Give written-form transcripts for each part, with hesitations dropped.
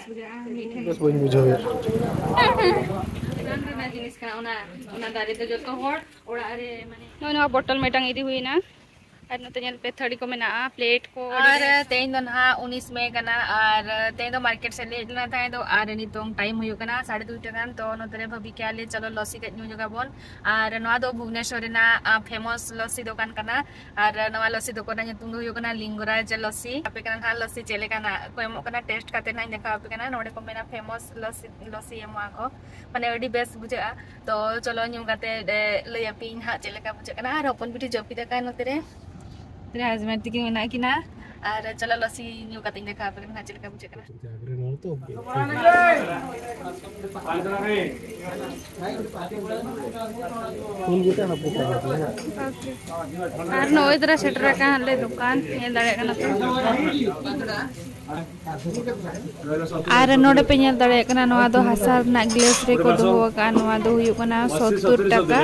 best buja मीठे बस वही बुझाओ यार ना जिनिस का ओना दारे तो जोतो होड़ ओड़ा रे माने नो बोतल मेटांग इदी हुई ना और नते ñel पे थड़ी को मेना प्लेट को और तेन दो ना 19 में कना और तेन दो मार्केट से ले ना था तो और नितोंग टाइम हुई कना 2:30 टकान तो नतरे भाभी क्या ले चलो लस्सी के न्यू जगह बोन और नवा दो भुवनेश्वर ना फेमस लस्सी दुकान कना और नवा लस्सी दुकान nyutung do हुई कना लिंगराज लस्सी आपे कना लस्सी चले कना को एमो कना टेस्ट काते ना देखा आपे कना नोडे को मेना फेमस लस्सी एमो को माने अडी बेस्ट बुझा तो चलो न्यू काते ले पिन हा चले का बुझा कना और अपन बिटी जपी दका नतरे तेरे हस्बैंड की ना कि ना और चलो लस्सी न्यू का तीन देखा पर ना चल का बुझे कना जागरे न तो कौन गुटा ना पूछा और नो इधर सेटर का ले दुकान ये दाड़े कना और नोडे पे ñel दाड़े कना नोआ दो हसार ना ग्लास रे को दो का नोआ दो हुई कना 70 टका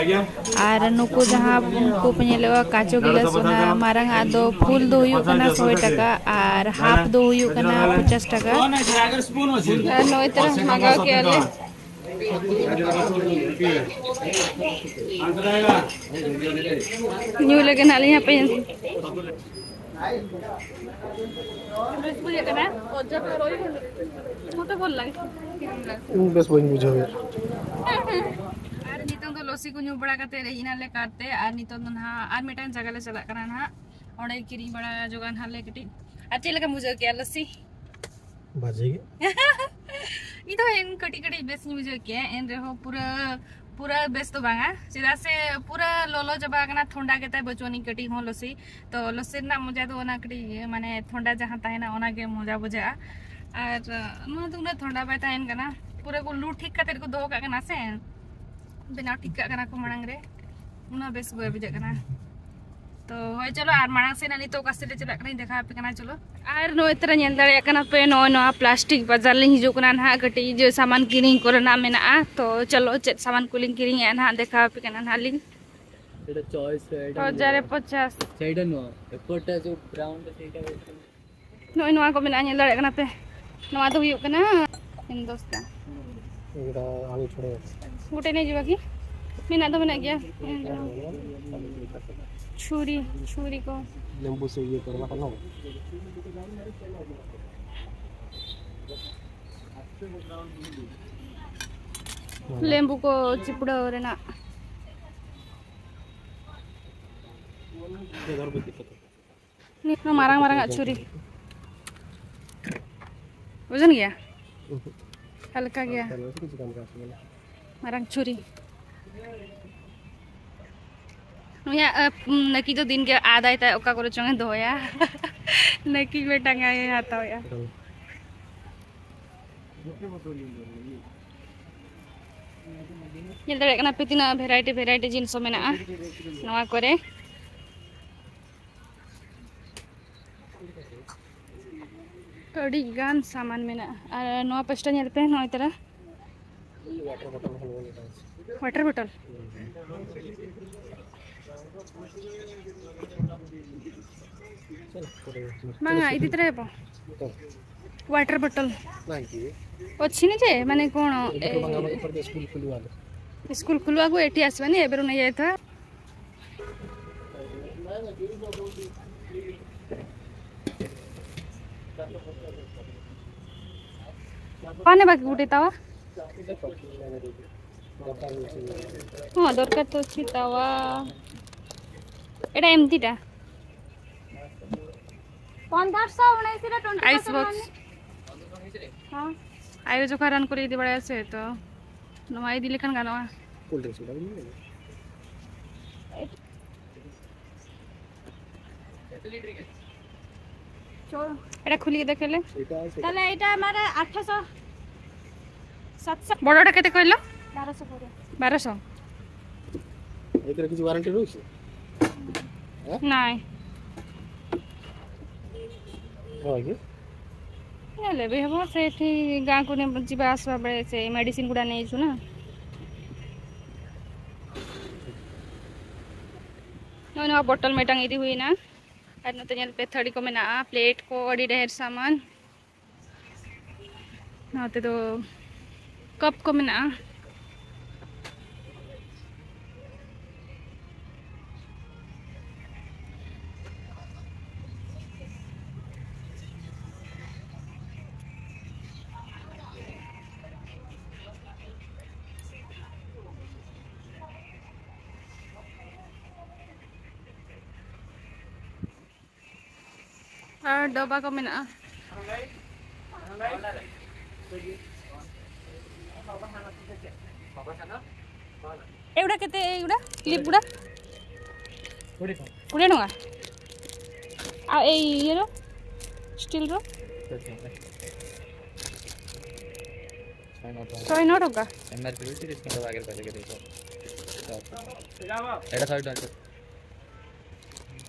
और नुको जहां को पे ñelewa काचो गिलास ना मारंग आदो फुल दो हुई कना 100 टका और हाफ दो हुई कना 50 टका और नो इधर मगा के ले न्यू लेके ना यहाँ पे बस वही बुझाओ यार और नितों तो लस्सी को न्यू बड़ा करते रही ना ले काटते और नितों तो ना और मिटान जगह ले चला करना ना और एक किरी बड़ा जोगान हाल ले कटी अच्छी लगा मुझे क्या लस्सी बाजेगी ये तो इन कटी कटी बेस मुझे क्या इन रहो पूरा पूरा बेस तो बांगा सीधा से पूरा लोलो जब आगना ठंडा के ताई बचोनी कटी हो लस्सी तो लस्सी ना मजा तो ओना कटी माने ठंडा जहां ताहे ना ओना के मजा बुझा और नो तुमने ठंडा पाता इन कना पूरा को लू ठीक का तेरे को दो का कना से बिना ठीक का कना को मणंग रे उना बेस बुझा कना तो होय चलो आर मांग से नानी तो कासे चला कना देखा पे कना चलो आर नो इतना ñel दाड़े कना पे नो नो प्लास्टिक बाजार ले हिजो कना ना कटी जो सामान किरिंग करना मेना तो चलो चेत सामान कुलिंग किरिंग ना देखा पे कना ना लिंग एटा चॉइस है 1050 सेटा नो एपोटा जो ब्राउन सेटा नो नो को मेना ñel दाड़े कना पे नो तो हुई कना इन दोस्ता एटा आलू छोड़ो गुटे नहीं जीवा की मेना तो मेना गया छुरी छुरी को नींबू से ये करवा करना लेंबू को चिपड़ा और ना नहीं ना मारंग मारंग छुरी वजन गया हल्का गया मारंग छुरी नुया नकी तो दिन के आधा ही था ओका करे चंगे धोया नकी में टंगा है आता होया ये दरे कना पितिना वेराइटी जिनसो मेना नवा करे कड़ी गान सामान मेना और नवा पस्टा ñel पे नय तरह वाटर बॉटल मांगा इदी तरह पा वाटर बॉटल अच्छी नहीं जे माने कोन स्कूल खुलवा को एठी आसबानी एबेरु नहीं जाय था पाने बाकी गुटे तावा हाँ दरकार तो अच्छी तावा एटा एमतीटा 1519 आइस बॉक्स हाँ आयो जो कारण को दी बड़ा से तो नवाई दिले खान गाना कोल्ड ड्रिंक्स एटा खुली के देखले ताले एटा हमारा 800 700 बड़टा केते कहलो 1200 एकर किछ वारंटी रहै छै नाही होय ले बे हबो सेठी गां को ने जीवा आसवा बळे से मेडिसिन गुडा नै छु ना नो नो बोतल में टंगी हुई ना और न तो पे थड़ी को में ना प्लेट को अड़ी ढेर सामान नाते तो कप को मेना और डब्बा को मेना एवढा केते एवढा क्लिप गुडा 20 टका आ ए ये रो स्टील रो 100 टका एमआरपी 30 टका आगे पहले के देखो एटा 100 टका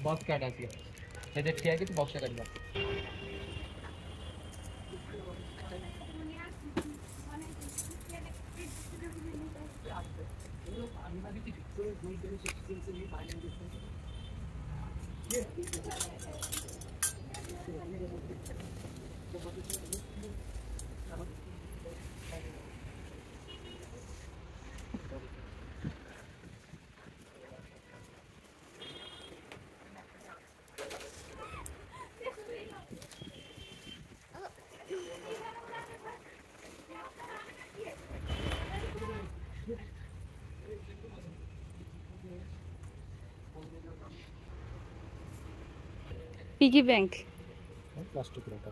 बॉक्स काट आसी हे देख के तो बॉक्स काट दो पिगी बैंक प्लास्टिक रखा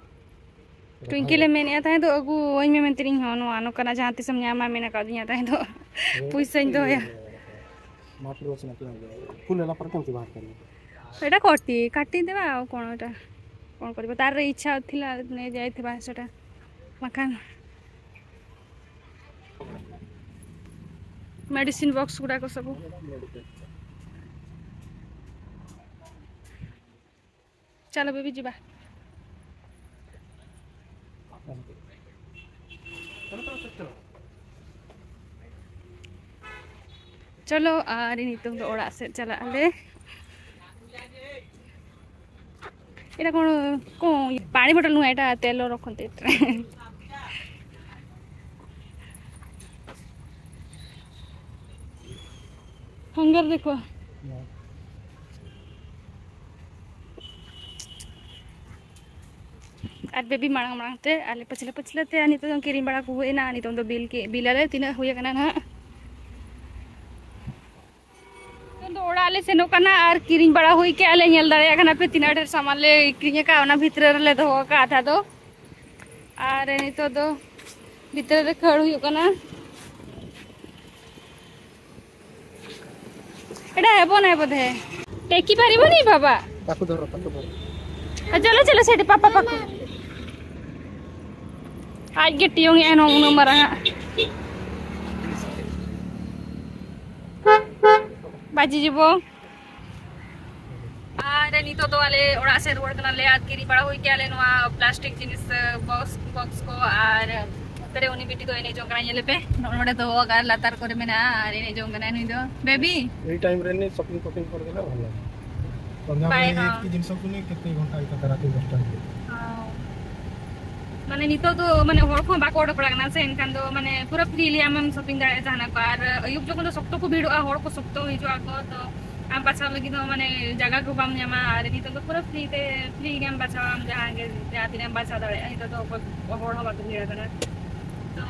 ट्विंकल मेन आता है तो अगू वही में मंत्री हनो करना जहाँ तीस ᱧᱟᱢᱟ मेना का दिया था तो पैसा दो या माटी रोच ना फुल हला पर केमती बाहर करी एटा करती काटी देबा आ कोन एटा कोन करबो तार इच्छा थिला ने जाय थिबा सेटा मकान मेडिसिन बॉक्स गुडा को सब चलो बेबी जीवा चलो आरे नितुम तो ओड़ा से चला ले एटा को पानी बोतल नु एटा तेल रखते हंगर देखो और बेबी मांग मांगते आले पछले पछले ते अनि तो किरिम बड़ा को हुए ना अनि तो बिल के बिल आले तीना हुए कना ना तो ओडाले सेनो कना और किरिम बड़ा हुई के आले नेल दारे कना पे तीना ढेर सामान ले किरिया का ना भीतर ले तो का था तो और नि तो भीतर रे खड़ हुई कना एडा हेबो ना बोधे टेकी पारिबो नी बाबा पाकु धरो चलो चलो सेठी पापा पाकु आज गेटियों एनो नंबर बाजी जीवो आरे नी तो आले ओड़ा से रोड कना ले आज किरी बड़ा होई के आले नवा प्लास्टिक जिनिस बॉक्स को आर तरे उनी बिटी तो एने जोंगरा नेले पे नोडे तो अगार लातार करे मेना आर एने जोंगना नी दो बेबी एई टाइम रे ने शॉपिंग कर देला भलो संध्या में एक की जिंस को ने केते घंटा इता राती 10 टा माने नितो तो माने होर को बाको ओड पड़ागना से इनखान दो माने पूरा फ्रीली हम शॉपिंग दाड़े जाना को आर अयुब जो को सप्तो को भीड़ होर को सप्तो हिजो आको तो आम पाछा लगी तो माने जगह को बाम न्यामा आर नितो तो पूरा फ्री गेम पाछा हम जहां के राती ने पाछा दाड़े नितो तो होर हो बाको भीड़ करना तो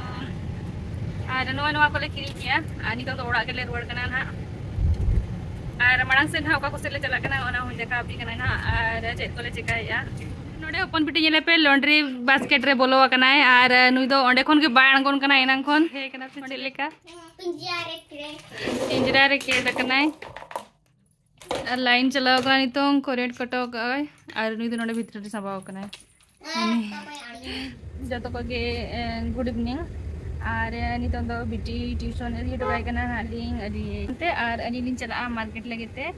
आर नवा नवा को ले किरी किया आ नितो तो ओड़ा के ले रोड कना ना आर मणंग से ना का को से ले चला कना ओना हो जगह अपनी कना ना आर चेक को ले चिकाया नोडे ओपन पिटी जेले पे लॉन्ड्री बास्केट रे बोलो कना है आर नुई दो ओंडे खन के बाय अणगोन कना एनांग खन हे कना से लेका पिंजरा रे के दकना है लाइन चलाओ कना नितो कोरेट कटो गय आर नुई दो नोडे भीतर रे सबाओ कना जतो को के गुड इवनिंग आर नितो दो बिटी ट्यूशन रे तो बाय कना हालिंग अदी ते आर अनि दिन चला मार्केट लगेते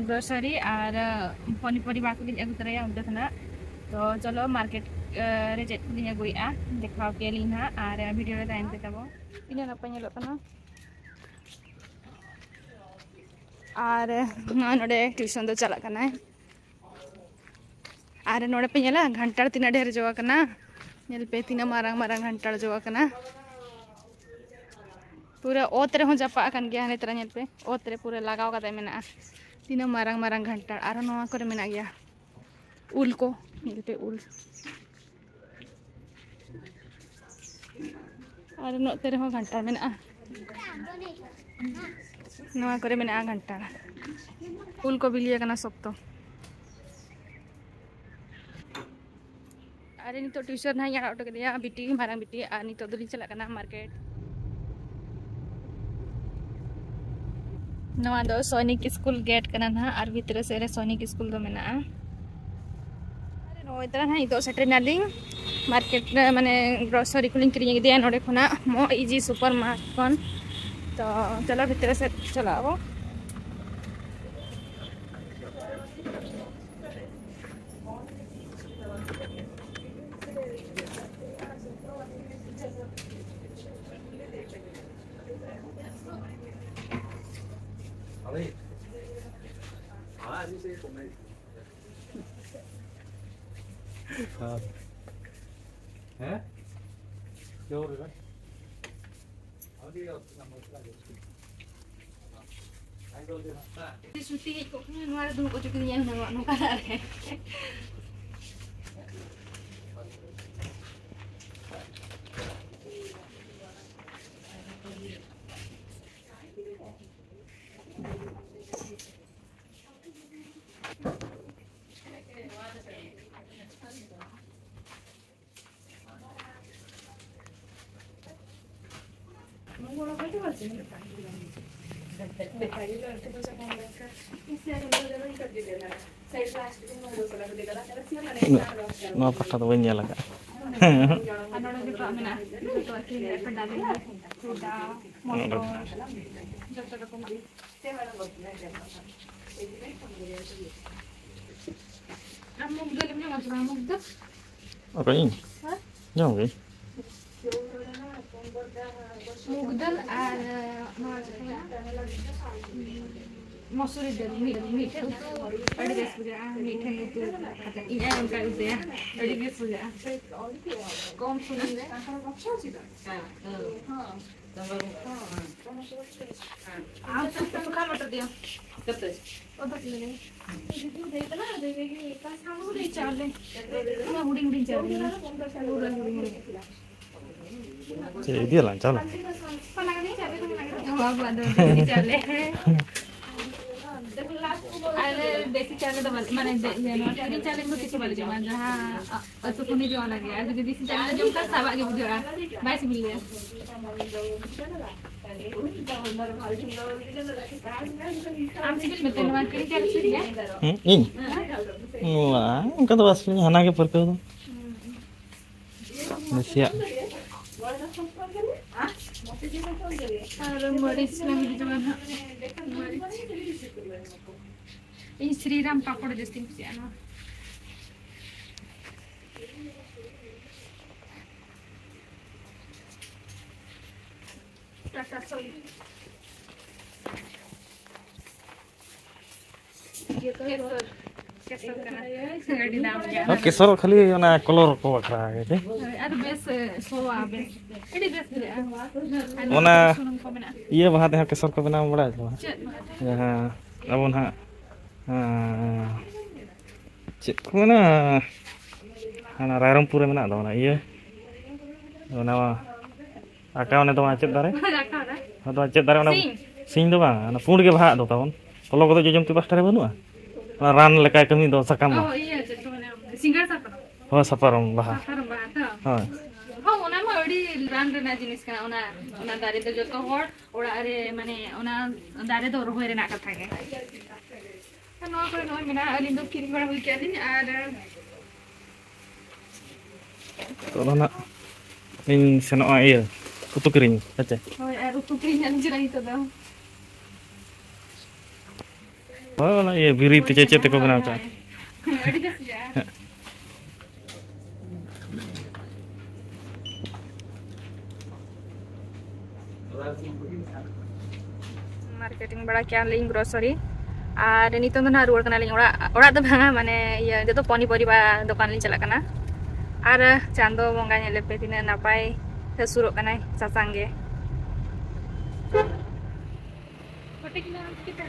ग्रोसरी आर पनी परी बाकु दिन अगु तरया उदतना तो चलो मार्केट रे चेक दिन अगुया देखाओ के लिना आर वीडियो रे टाइम ते तबो इन नपा नेलो तना आर नोडे ट्यूशन दो चला कना आर नोडे पे नेला घंटा तीना ढेर जो कना नेल पे तीना मारंग मारंग घंटाड़ जो कना पूरा ओत रे हो जापा कन गया ने तरह नेल पे ओत रे पूरा लगाव कते मेना तीना मारंग मारंग घंटाड़ आरो नवा करे मेना गया उल को नेल पे उल और नोते रे हो घंटाड़ मेना नवा करे मेना घंटाड़ उल को बिलिया कना सोक्तो अरे नितो ट्यूशन हाई आड़ा उठो के बिटी मारंग बिटी आ नितो दुली चला कना मार्केट नवा दो सैनिक स्कूल गेट कना ना और भीतर से रे सैनिक स्कूल दो मेना अरे नो इतना ना इतो सेटर नालिंग मार्केट माने ग्रोसरी कुलिंग किरिंग दिया नोडे खुना मो इजी सुपर मार्केट कोन तो चलो भीतर से चलाओ हैं क्यों रे भाई Suti ko nuara dulu ko cukup yang nawa no kana re no pata tuh nyala kak apa ini? Nyong ini? Mugdal আর মসুরি ডাল মিট আড়ি গেছ বুঝা মিঠে তো খাতা ইয়া উনকা উদে আড়ি গেছ বুঝা কম শুনলে তারপর বক্সা ছিল হ্যাঁ आप तो खा मटर दिया कितने ओ तो ले दे इतना दे के का सामू ले चाले ना उड़ी उड़ी चाले पूरा उड़ी jadi dia lancar lah बाबा दो देसी चाले अरे देसी चाले तो माने देसी चाले में किसी वाले जमा जहाँ तो कुनी जो लगे आज देसी चाले जो का सावा के बुझा बाइस मिले आम सिबिल में तेल मार के क्या रखी है ini wah kan tuh aslinya anak ke perkau tuh Malaysia ini Shriram पापड़ जैसे कुछ kesor kali na kolor ko bakra gitu ada bes soa bes ini bes mana iya bahat ha kesor ko bena bada ya abon ha cik ko na ana rairam pura mena do na iya ona aka ona to cek dare to cek dare ona sing do bang ana pur ge bahat do taon kalau ko jojom ti pastare banua ran lekai kami do sakam oh iya cek mana singar sapar oh saparom baha oh ona ma odi ran rena jinis kana ona dare do joto hor ora are mane ona dare do rohoi rena katha ge no ko no mena ali do kiring bara hui kelin ar to na ning seno air utu kering aja oh ar utu kering an jirai to do oh na iya biri te cecet ko bena ka adi gas ya marketing बड़ा क्या लिंग grocery और नितो ना रुआर कना लिंग ओड़ा ओड़ा तो भांगा माने ये जो तो पनीपरिबा दुकान लिंग चला कना Ara chando bonga nyele pe tina napai suruk kanai sasang ge. Kote kilo kita.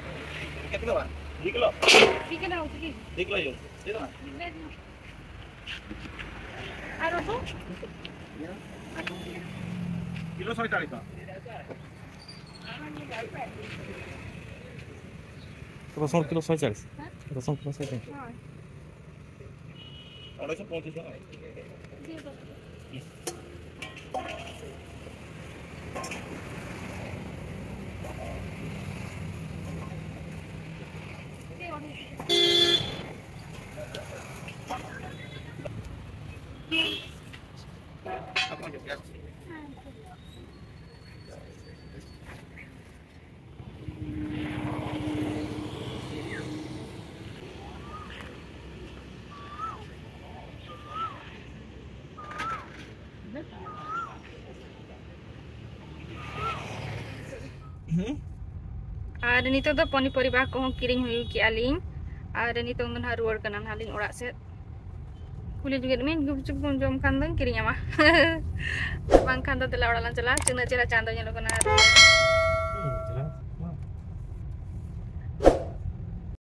Kilo Pak? 2 kilo. 3 kilo uji. 2 kilo yuk. Itu Pak. Aro tu? Kilo 140 Pak. Rosong kilo 140. Rosong kilo 140. Ada sih 35. Ar nito do poni poriba ko kiring huyu ki aling. Ar nito ngun haruar kanan haling orak set. Kuli juga main gup jom kandang kiring ama. Bang kandang tela oralan cela cina cira candonya lo kena.